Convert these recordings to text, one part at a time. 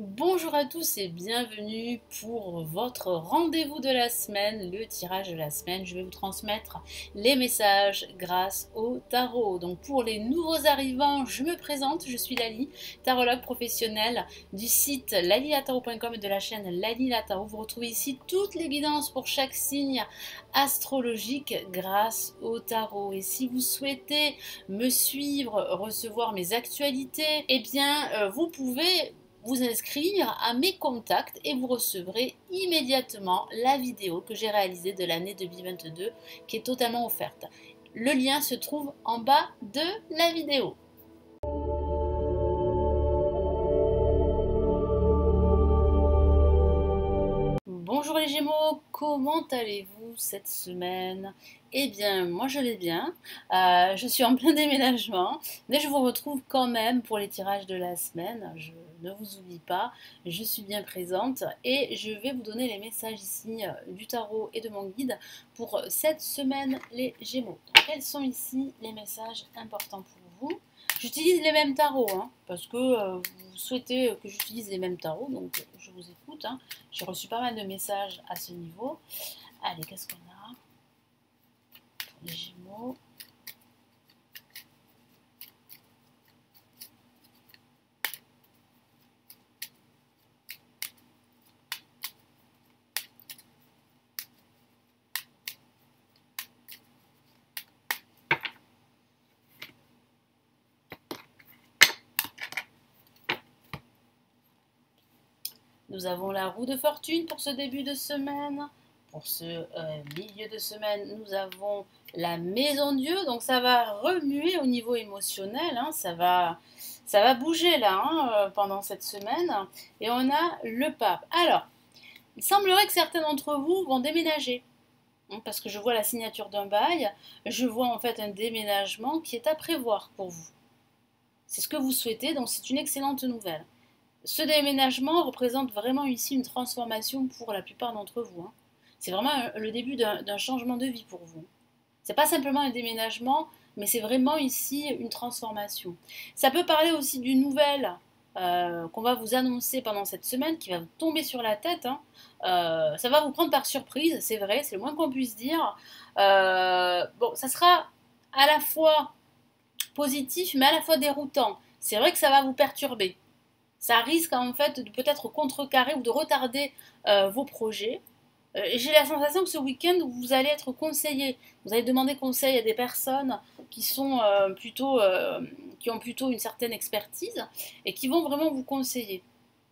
Bonjour à tous et bienvenue pour votre rendez-vous de la semaine, le tirage de la semaine. Je vais vous transmettre les messages grâce au tarot. Donc pour les nouveaux arrivants, je me présente, je suis Lali, tarologue professionnelle du site lalilatarot.com et de la chaîne Lali la Tarot. Vous retrouvez ici toutes les guidances pour chaque signe astrologique grâce au tarot. Et si vous souhaitez me suivre, recevoir mes actualités, eh bien vous pouvez vous inscrire à mes contacts et vous recevrez immédiatement la vidéo que j'ai réalisée de l'année 2022 qui est totalement offerte. Le lien se trouve en bas de la vidéo. Bonjour les Gémeaux, comment allez-vous cette semaine? Eh bien, moi je vais bien. Je suis en plein déménagement, mais je vous retrouve quand même pour les tirages de la semaine. Je ne vous oublie pas, je suis bien présente et je vais vous donner les messages ici du tarot et de mon guide pour cette semaine les Gémeaux. Donc, quels sont ici les messages importants pour vous? J'utilise les mêmes tarots, hein, parce que vous souhaitez que j'utilise les mêmes tarots, donc je vous écoute. Hein. J'ai reçu pas mal de messages à ce niveau. Allez, qu'est-ce qu'on a pour les Gémeaux? Nous avons la roue de fortune pour ce début de semaine. Pour ce milieu de semaine, nous avons la maison Dieu. Donc ça va remuer au niveau émotionnel. Hein, ça va bouger là pendant cette semaine. Et on a le pape. Alors, il semblerait que certains d'entre vous vont déménager. Hein, parce que je vois la signature d'un bail. Je vois en fait un déménagement qui est à prévoir pour vous. C'est ce que vous souhaitez. Donc c'est une excellente nouvelle. Ce déménagement représente vraiment ici une transformation pour la plupart d'entre vous. Hein. C'est vraiment le début d'un changement de vie pour vous. C'est pas simplement un déménagement, mais c'est vraiment ici une transformation. Ça peut parler aussi d'une nouvelle qu'on va vous annoncer pendant cette semaine, qui va vous tomber sur la tête. Hein. Ça va vous prendre par surprise, c'est vrai, c'est le moins qu'on puisse dire. Bon, ça sera à la fois positif, mais à la fois déroutant. C'est vrai que ça va vous perturber. Ça risque en fait de peut-être contrecarrer ou de retarder vos projets. J'ai la sensation que ce week-end, vous allez être conseillé. Vous allez demander conseil à des personnes qui sont qui ont plutôt une certaine expertise et qui vont vraiment vous conseiller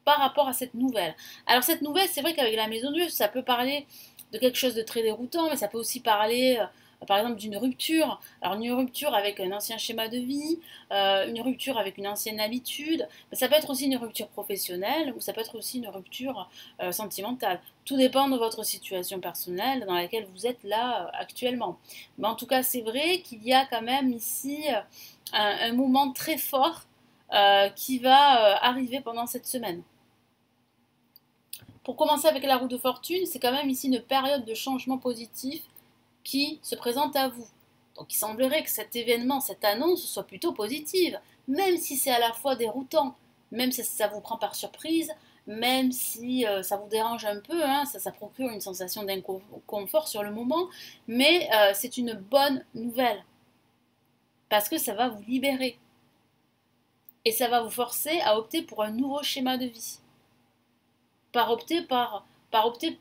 par rapport à cette nouvelle. Alors cette nouvelle, c'est vrai qu'avec la maison Dieu, ça peut parler de quelque chose de très déroutant, mais ça peut aussi parler par exemple d'une rupture. Alors une rupture avec un ancien schéma de vie, une rupture avec une ancienne habitude, mais ça peut être aussi une rupture professionnelle ou ça peut être aussi une rupture sentimentale. Tout dépend de votre situation personnelle dans laquelle vous êtes là actuellement. Mais en tout cas, c'est vrai qu'il y a quand même ici un moment très fort qui va arriver pendant cette semaine. Pour commencer avec la roue de fortune, c'est quand même ici une période de changement positif qui se présente à vous. Donc il semblerait que cet événement, cette annonce soit plutôt positive, même si c'est à la fois déroutant, même si ça vous prend par surprise, même si ça vous dérange un peu, hein, ça procure une sensation d'inconfort sur le moment, mais c'est une bonne nouvelle, parce que ça va vous libérer, et ça va vous forcer à opter pour un nouveau schéma de vie, par opter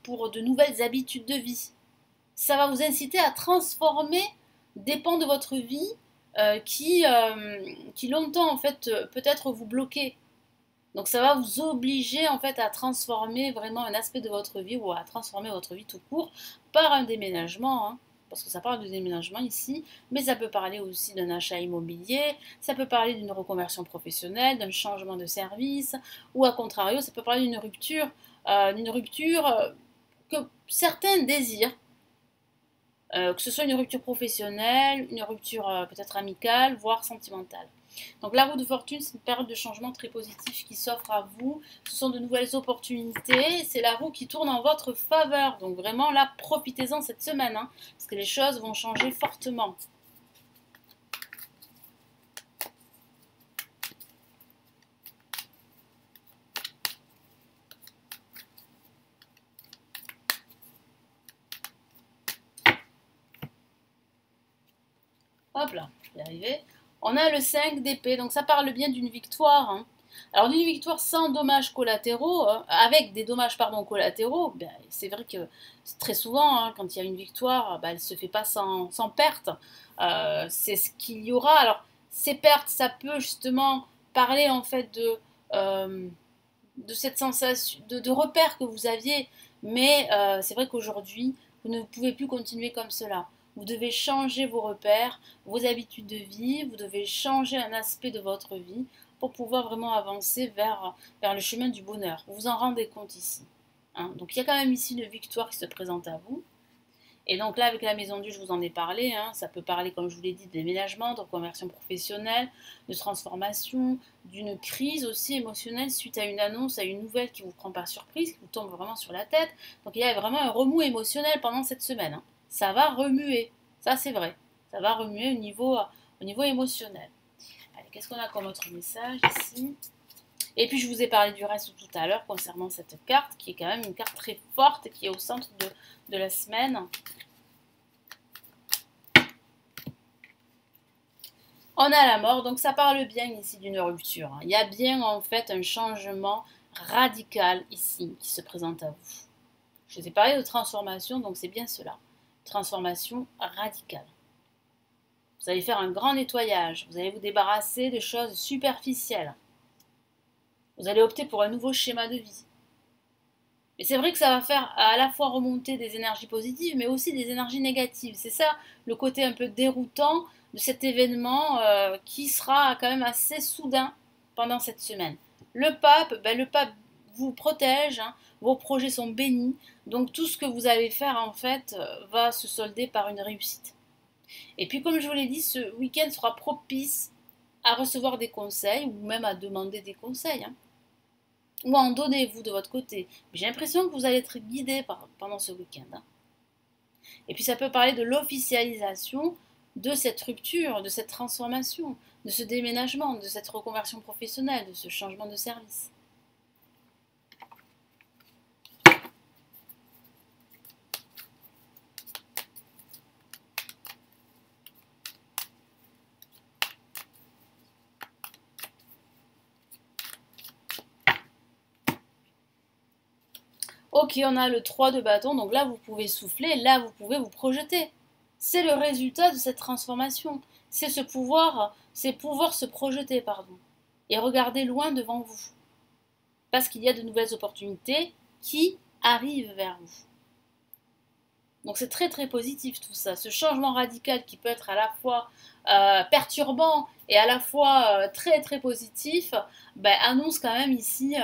pour de nouvelles habitudes de vie. Ça va vous inciter à transformer des pans de votre vie qui longtemps en fait peut-être vous bloquaient. Donc ça va vous obliger en fait à transformer vraiment un aspect de votre vie ou à transformer votre vie tout court par un déménagement. Hein, parce que ça parle de déménagement ici, mais ça peut parler aussi d'un achat immobilier, ça peut parler d'une reconversion professionnelle, d'un changement de service, ou à contrario, ça peut parler d'une rupture que certains désirent, que ce soit une rupture professionnelle, une rupture peut-être amicale, voire sentimentale. Donc la roue de fortune, c'est une période de changement très positive qui s'offre à vous. Ce sont de nouvelles opportunités. C'est la roue qui tourne en votre faveur. Donc vraiment là, profitez-en cette semaine, hein, parce que les choses vont changer fortement. Hop là, je vais y arriver. On a le 5 d'épée, donc ça parle bien d'une victoire. Hein. Alors d'une victoire sans dommages collatéraux, avec des dommages pardon, collatéraux, ben, c'est vrai que très souvent, hein, quand il y a une victoire, ben, elle ne se fait pas sans perte. C'est ce qu'il y aura. Alors ces pertes, ça peut justement parler en fait de cette sensation, de repères que vous aviez, mais c'est vrai qu'aujourd'hui, vous ne pouvez plus continuer comme cela. Vous devez changer vos repères, vos habitudes de vie, vous devez changer un aspect de votre vie pour pouvoir vraiment avancer vers le chemin du bonheur. Vous vous en rendez compte ici. Hein. Donc il y a quand même ici une victoire qui se présente à vous. Et donc là, avec la maison Dieu, je vous en ai parlé. Hein, ça peut parler, comme je vous l'ai dit, de déménagement, de reconversion professionnelle, de transformation, d'une crise aussi émotionnelle suite à une annonce, à une nouvelle qui vous prend par surprise, qui vous tombe vraiment sur la tête. Donc il y a vraiment un remous émotionnel pendant cette semaine. Hein. Ça va remuer, ça c'est vrai. Ça va remuer au niveau émotionnel. Allez, qu'est-ce qu'on a comme autre message ici? Et puis je vous ai parlé du reste tout à l'heure concernant cette carte, qui est quand même une carte très forte, qui est au centre de la semaine. On a la mort, donc ça parle bien ici d'une rupture. Il y a bien en fait un changement radical ici qui se présente à vous. Je vous ai parlé de transformation, donc c'est bien cela. Transformation radicale. Vous allez faire un grand nettoyage, vous allez vous débarrasser de choses superficielles. Vous allez opter pour un nouveau schéma de vie. Mais c'est vrai que ça va faire à la fois remonter des énergies positives, mais aussi des énergies négatives. C'est ça le côté un peu déroutant de cet événement qui sera quand même assez soudain pendant cette semaine. Le pape vous protège, hein, vos projets sont bénis, donc tout ce que vous allez faire en fait va se solder par une réussite. Et puis comme je vous l'ai dit, ce week-end sera propice à recevoir des conseils ou même à demander des conseils. Hein. Ou en donnez-vous de votre côté. J'ai l'impression que vous allez être guidé pendant ce week-end. Hein. Et puis ça peut parler de l'officialisation de cette rupture, de cette transformation, de ce déménagement, de cette reconversion professionnelle, de ce changement de service. Ok, on a le 3 de bâton, donc là vous pouvez souffler, là vous pouvez vous projeter. C'est le résultat de cette transformation. C'est pouvoir se projeter, pardon, et regarder loin devant vous. Parce qu'il y a de nouvelles opportunités qui arrivent vers vous. Donc c'est très très positif tout ça. Ce changement radical qui peut être à la fois perturbant et à la fois très très positif, annonce quand même ici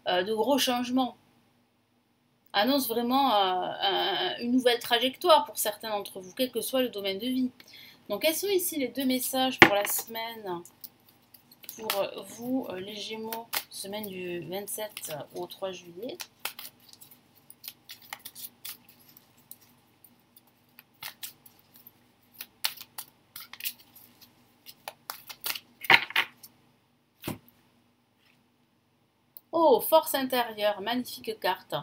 de gros changements. Annonce vraiment une nouvelle trajectoire pour certains d'entre vous, quel que soit le domaine de vie. Donc quels sont ici les deux messages pour la semaine pour vous, les Gémeaux, semaine du 27 au 3 juillet. Oh, force intérieure, magnifique carte.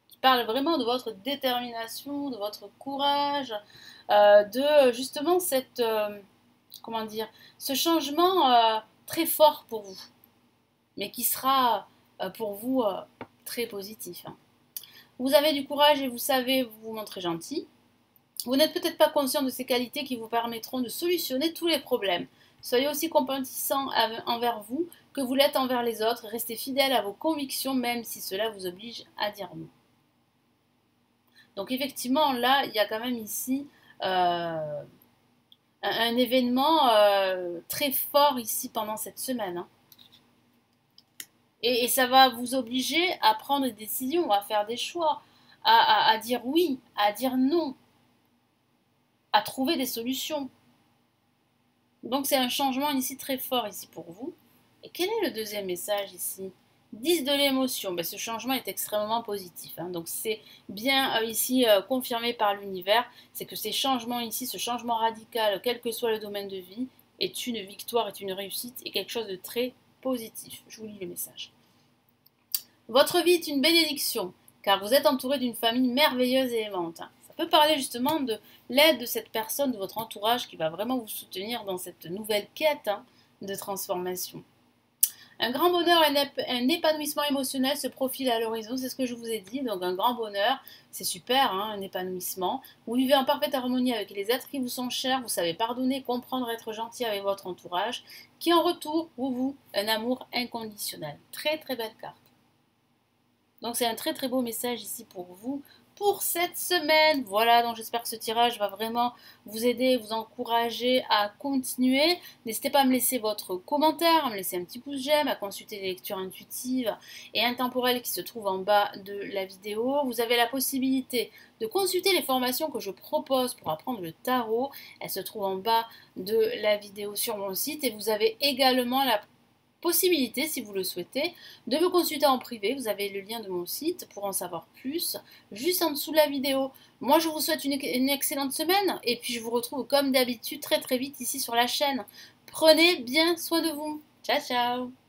Qui parle vraiment de votre détermination, de votre courage, de justement cette, comment dire, ce changement très fort pour vous, mais qui sera pour vous très positif. Hein. Vous avez du courage et vous savez vous montrer gentil. Vous n'êtes peut-être pas conscient de ces qualités qui vous permettront de solutionner tous les problèmes. Soyez aussi compatissant envers vous que vous l'êtes envers les autres. Restez fidèle à vos convictions, même si cela vous oblige à dire non. Donc effectivement, là, il y a quand même ici un événement très fort ici pendant cette semaine. Hein. Et ça va vous obliger à prendre des décisions, à faire des choix, à dire oui, à dire non, à trouver des solutions. Donc c'est un changement ici très fort ici pour vous. Et quel est le deuxième message ici? 10 de l'émotion. Ce changement est extrêmement positif. Hein. Donc c'est bien ici confirmé par l'univers. C'est que ces changements ici, ce changement radical, quel que soit le domaine de vie, est une victoire, est une réussite et quelque chose de très positif. Je vous lis le message. Votre vie est une bénédiction, car vous êtes entouré d'une famille merveilleuse et aimante. Hein. Ça peut parler justement de l'aide de cette personne, de votre entourage qui va vraiment vous soutenir dans cette nouvelle quête de transformation. Un grand bonheur, un épanouissement émotionnel se profile à l'horizon, c'est ce que je vous ai dit. Donc un grand bonheur, c'est super, un épanouissement. Vous vivez en parfaite harmonie avec les êtres qui vous sont chers, vous savez pardonner, comprendre, être gentil avec votre entourage, qui en retour vous un amour inconditionnel. Très très belle carte. Donc c'est un très très beau message ici pour vous pour cette semaine. Voilà, donc j'espère que ce tirage va vraiment vous aider, vous encourager à continuer. N'hésitez pas à me laisser votre commentaire, à me laisser un petit pouce j'aime, à consulter les lectures intuitives et intemporelles qui se trouvent en bas de la vidéo. Vous avez la possibilité de consulter les formations que je propose pour apprendre le tarot. Elles se trouvent en bas de la vidéo sur mon site et vous avez également la possibilité, si vous le souhaitez, de me consulter en privé. Vous avez le lien de mon site pour en savoir plus, juste en dessous de la vidéo. Moi, je vous souhaite une excellente semaine et puis je vous retrouve comme d'habitude très très vite ici sur la chaîne. Prenez bien soin de vous. Ciao, ciao!